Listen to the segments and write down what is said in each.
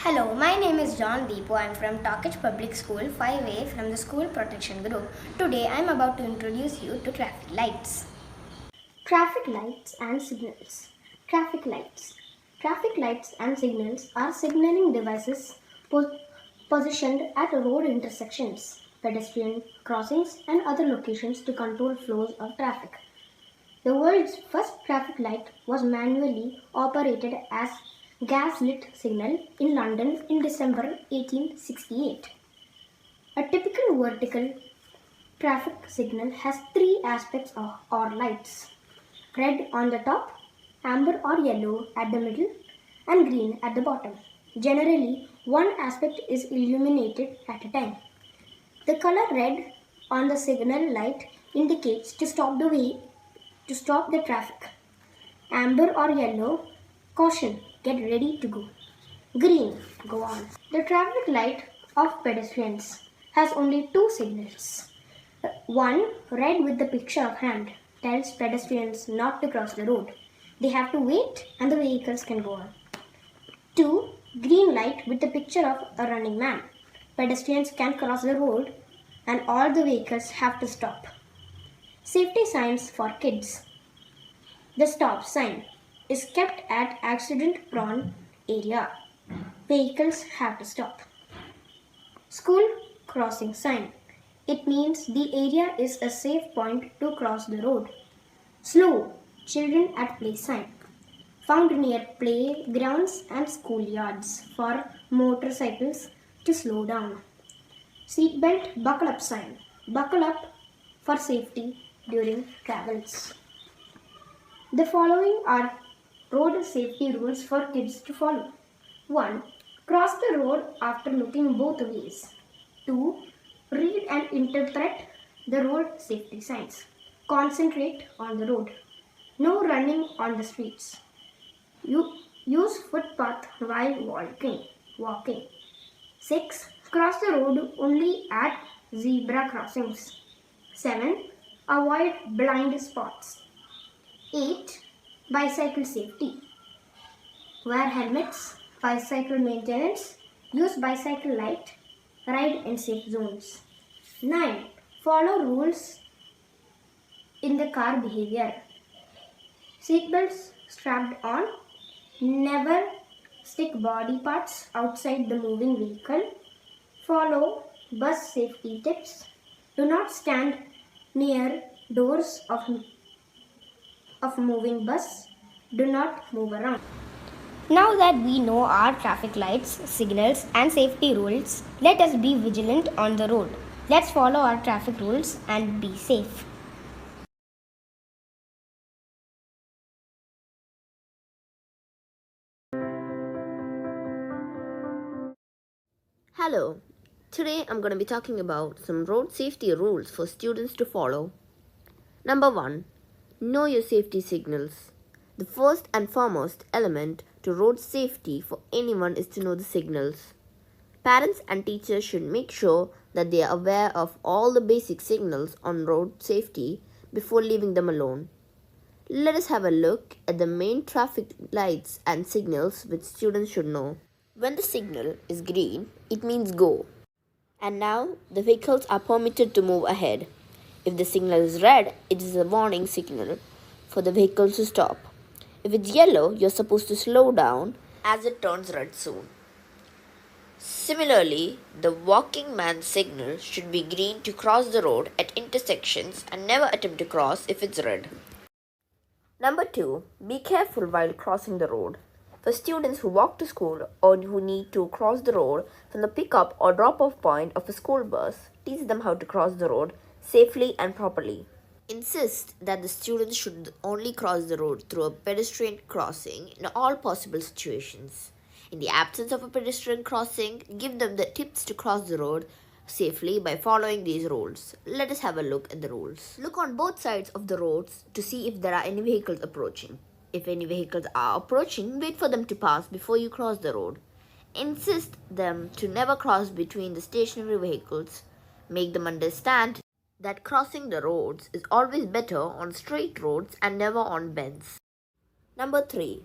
Hello, my name is John Deepo. I am from Talkage Public School 5A from the School Protection Group. Today I am about to introduce you to traffic lights. Traffic lights and signals. Traffic lights. Traffic lights and signals are signaling devices positioned at road intersections, pedestrian crossings, and other locations to control flows of traffic. The world's first traffic light was manually operated as gas-lit signal in London in December 1868. A typical vertical traffic signal has three aspects or lights: red on the top, amber or yellow at the middle, and green at the bottom. Generally, one aspect is illuminated at a time. The color red on the signal light indicates to stop the traffic. Amber or yellow, caution, get ready to go. Green, go on. The traffic light of pedestrians has only two signals. One, red with the picture of hand, tells pedestrians not to cross the road. They have to wait and the vehicles can go on. Two, green light with the picture of a running man. Pedestrians can cross the road and all the vehicles have to stop. Safety signs for kids. The stop sign is kept at accident-prone area. Vehicles have to stop. School crossing sign. It means the area is a safe point to cross the road. Slow, children at play sign. Found near playgrounds and schoolyards for motorcycles to slow down. Seatbelt buckle up sign. Buckle up for safety during travels. The following are road safety rules for kids to follow. 1. Cross the road after looking both ways. 2. Read and interpret the road safety signs. Concentrate on the road. No running on the streets. Use footpath while walking. 6. Cross the road only at zebra crossings. 7. Avoid blind spots. 8. Bicycle safety. Wear helmets, bicycle maintenance, use bicycle light, ride in safe zones. 9. Follow rules in the car behavior. Seatbelts strapped on. Never stick body parts outside the moving vehicle. Follow bus safety tips. Do not stand near doors of moving bus. Do not move around. Now that we know our traffic lights, signals and safety rules, let us be vigilant on the road. Let's follow our traffic rules and be safe. Hello, today I'm going to be talking about some road safety rules for students to follow. Number 1. Know your safety signals. The first and foremost element to road safety for anyone is to know the signals. Parents and teachers should make sure that they are aware of all the basic signals on road safety before leaving them alone. Let us have a look at the main traffic lights and signals which students should know. When the signal is green, it means go. And now the vehicles are permitted to move ahead. If the signal is red, it is a warning signal for the vehicles to stop. If it's yellow, you're supposed to slow down as it turns red soon. Similarly, the walking man signal should be green to cross the road at intersections and never attempt to cross if it's red. Number 2. Be careful while crossing the road. For students who walk to school or who need to cross the road from the pickup or drop-off point of a school bus, teach them how to cross the road safely and properly. Insist that the students should only cross the road through a pedestrian crossing in all possible situations. In the absence of a pedestrian crossing, give them the tips to cross the road safely by following these rules. Let us have a look at the rules. Look on both sides of the roads to see if there are any vehicles approaching. If any vehicles are approaching, wait for them to pass before you cross the road. Insist them to never cross between the stationary vehicles. Make them understand that crossing the roads is always better on straight roads and never on bends. Number 3.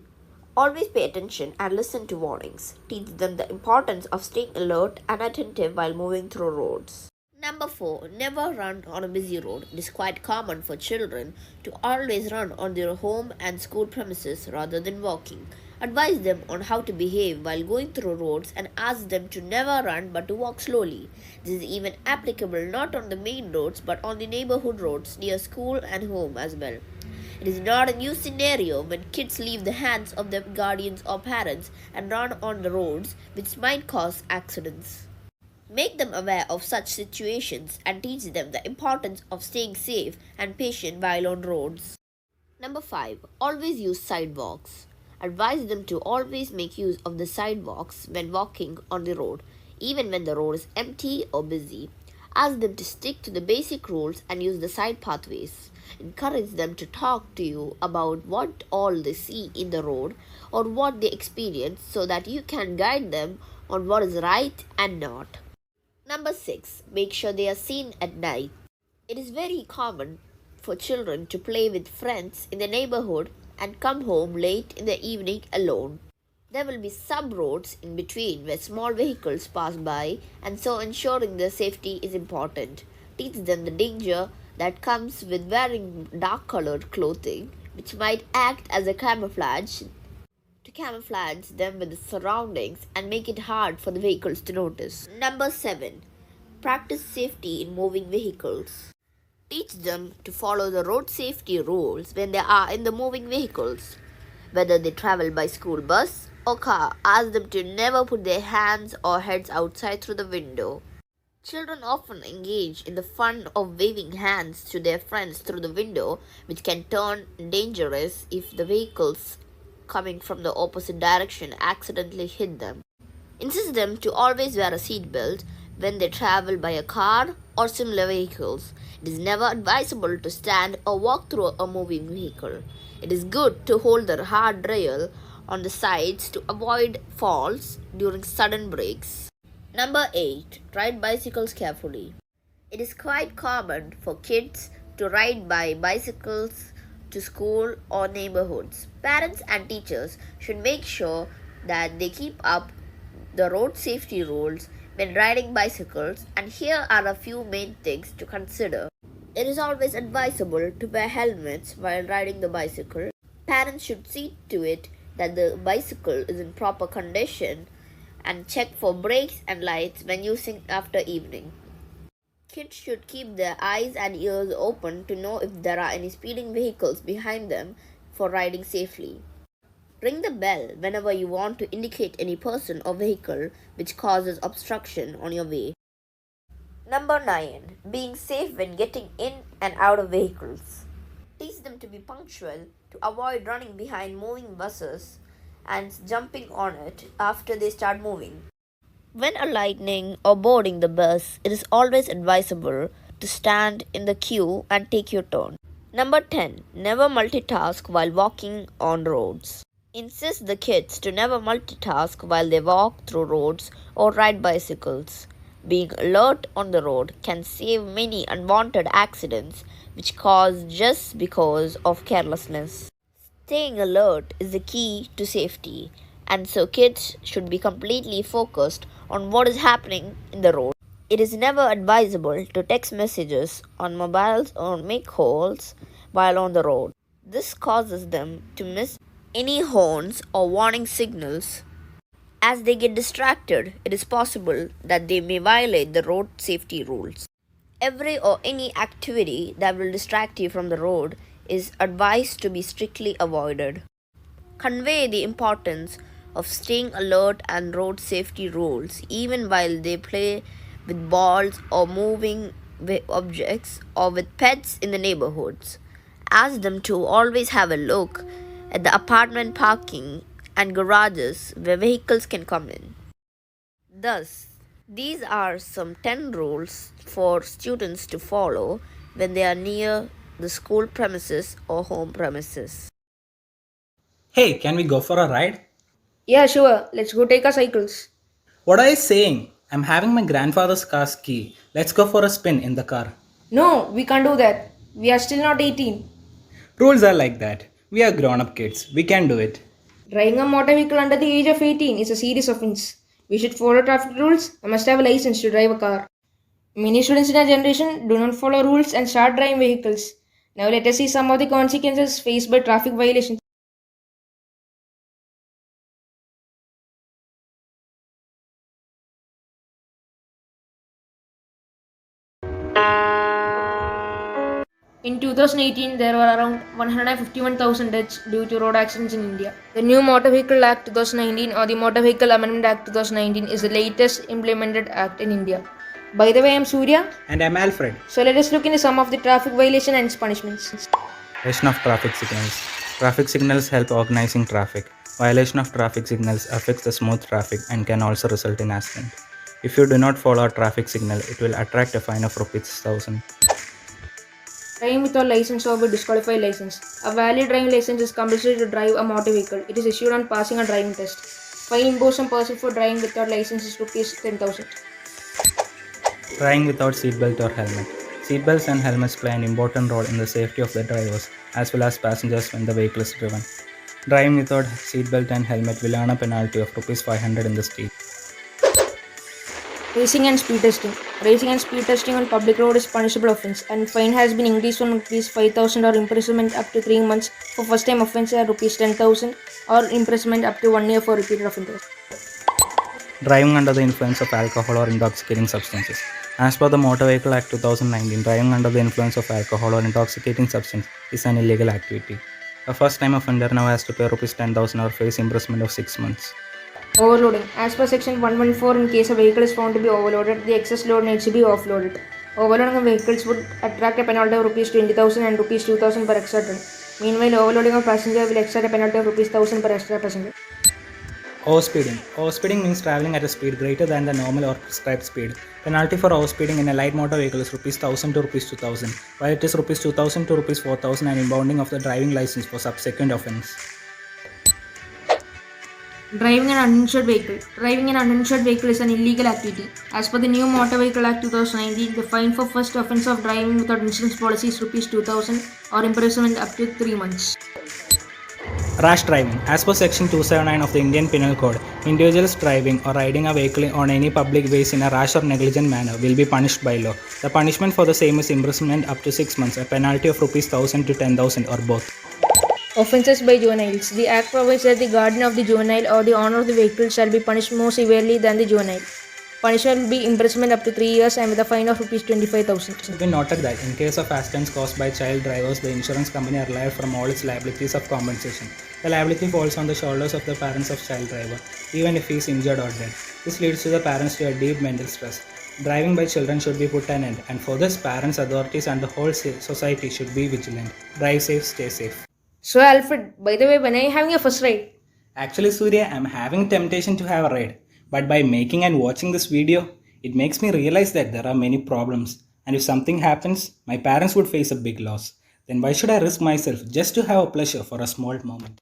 Always pay attention and listen to warnings. Teach them the importance of staying alert and attentive while moving through roads. Number 4. Never run on a busy road. It is quite common for children to always run on their home and school premises rather than walking. Advise them on how to behave while going through roads and ask them to never run but to walk slowly. This is even applicable not on the main roads but on the neighborhood roads near school and home as well. It is not a new scenario when kids leave the hands of their guardians or parents and run on the roads, which might cause accidents. Make them aware of such situations and teach them the importance of staying safe and patient while on roads. Number 5. Always use sidewalks. Advise them to always make use of the sidewalks when walking on the road, even when the road is empty or busy. Ask them to stick to the basic rules and use the side pathways. Encourage them to talk to you about what all they see in the road or what they experience so that you can guide them on what is right and not. Number 6. Make sure they are seen at night. It is very common for children to play with friends in the neighborhood and come home late in the evening alone. There will be some roads in between where small vehicles pass by, and so ensuring their safety is important. Teach them the danger that comes with wearing dark colored clothing, which might act as a camouflage to camouflage them with the surroundings and make it hard for the vehicles to notice. Number 7. Practice safety in moving vehicles. Teach them to follow the road safety rules when they are in the moving vehicles. Whether they travel by school bus or car, ask them to never put their hands or heads outside through the window. Children often engage in the fun of waving hands to their friends through the window, which can turn dangerous if the vehicles coming from the opposite direction accidentally hit them. Insist them to always wear a seat belt when they travel by a car or similar vehicles. It is never advisable to stand or walk through a moving vehicle. It is good to hold the hard rail on the sides to avoid falls during sudden breaks. Number 8. Ride bicycles carefully. It is quite common for kids to ride by bicycles to school or neighborhoods. Parents and teachers should make sure that they keep up the road safety rules when riding bicycles, and here are a few main things to consider. It is always advisable to wear helmets while riding the bicycle. Parents should see to it that the bicycle is in proper condition and check for brakes and lights when using after evening. Kids should keep their eyes and ears open to know if there are any speeding vehicles behind them for riding safely. Ring the bell whenever you want to indicate any person or vehicle which causes obstruction on your way. Number 9. Being safe when getting in and out of vehicles. Teach them to be punctual, to avoid running behind moving buses and jumping on it after they start moving. When alighting or boarding the bus, it is always advisable to stand in the queue and take your turn. Number 10. Never multitask while walking on roads. Insist the kids to never multitask while they walk through roads or ride bicycles. Being alert on the road can save many unwanted accidents which cause just because of carelessness. Staying alert is the key to safety, and so kids should be completely focused on what is happening in the road. It is never advisable to text messages on mobiles or make calls while on the road. This causes them to miss any horns or warning signals. As they get distracted, it is possible that they may violate the road safety rules. Every or any activity that will distract you from the road is advised to be strictly avoided. Convey the importance of staying alert and road safety rules even while they play with balls or moving objects or with pets in the neighborhoods. Ask them to always have a look at the apartment parking and garages where vehicles can come in. Thus, these are some 10 rules for students to follow when they are near the school premises or home premises. Hey, can we go for a ride? Yeah, sure. Let's go take our cycles. What are you saying? I'm having my grandfather's car's key. Let's go for a spin in the car. No, we can't do that. We are still not 18. Rules are like that. We are grown up kids. We can do it. Driving a motor vehicle under the age of 18 is a serious offense. We should follow traffic rules and must have a license to drive a car. Many students in our generation do not follow rules and start driving vehicles. Now let us see some of the consequences faced by traffic violations. In 2018, there were around 151,000 deaths due to road accidents in India. The new Motor Vehicle Act 2019 or the Motor Vehicle Amendment Act 2019 is the latest implemented act in India. By the way, I'm Surya. And I'm Alfred. So let us look into some of the traffic violation and its punishments. Violation of traffic signals. Traffic signals help organizing traffic. Violation of traffic signals affects the smooth traffic and can also result in accident. If you do not follow a traffic signal, it will attract a fine of ₹1,000. Driving without license or with disqualified license. A valid driving license is compulsory to drive a motor vehicle. It is issued on passing a driving test. Fine imposed on person for driving without license is ₹10,000. Driving without seatbelt or helmet. Seatbelts and helmets play an important role in the safety of the drivers as well as passengers when the vehicle is driven. Driving without seatbelt and helmet will earn a penalty of ₹500 in the street. Racing and speed testing. Racing and speed testing on public road is punishable offence and fine has been increased from ₹5,000 or imprisonment up to 3 months for first time offence and ₹10,000 or imprisonment up to 1 year for repeated offenders. Driving under the influence of alcohol or intoxicating substances. As per the Motor Vehicle Act 2019, driving under the influence of alcohol or intoxicating substance is an illegal activity. A first-time offender now has to pay ₹10,000 or face imprisonment of 6 months. Overloading. As per section 114, in case a vehicle is found to be overloaded, the excess load needs to be offloaded. Overloading of vehicles would attract a penalty of ₹20,000 and ₹2,000 per extra ton. Meanwhile, overloading of passenger will extract a penalty of ₹1,000 per extra passenger. Overspeeding. Overspeeding means traveling at a speed greater than the normal or prescribed speed. Penalty for overspeeding in a light motor vehicle is ₹1,000 to ₹2,000, while it is ₹2,000 to ₹4,000 and impounding of the driving license for subsequent offence. Driving an uninsured vehicle. Driving an uninsured vehicle is an illegal activity. As per the new Motor Vehicle Act 2019, the fine for first offence of driving without insurance policy is ₹2,000 or imprisonment up to 3 months. Rash driving. As per section 279 of the Indian Penal Code, individuals driving or riding a vehicle on any public ways in a rash or negligent manner will be punished by law. The punishment for the same is imprisonment up to 6 months, a penalty of ₹1,000 to ₹10,000 or both. Offences by juveniles. The Act provides that the guardian of the juvenile or the owner of the vehicle shall be punished more severely than the juvenile. Punishment will be imprisonment up to 3 years and with a fine of ₹25,000. It should be noted that in case of accidents caused by child drivers, the insurance company are liable from all its liabilities of compensation. The liability falls on the shoulders of the parents of child driver, even if he is injured or dead. This leads to the parents to a deep mental stress. Driving by children should be put an end, and for this, parents, authorities, and the whole society should be vigilant. Drive safe, stay safe. So Alfred, by the way, when are you having your first ride? Actually, Surya, I'm having temptation to have a ride, but by making and watching this video, it makes me realize that there are many problems, and if something happens, my parents would face a big loss. Then why should I risk myself just to have a pleasure for a small moment?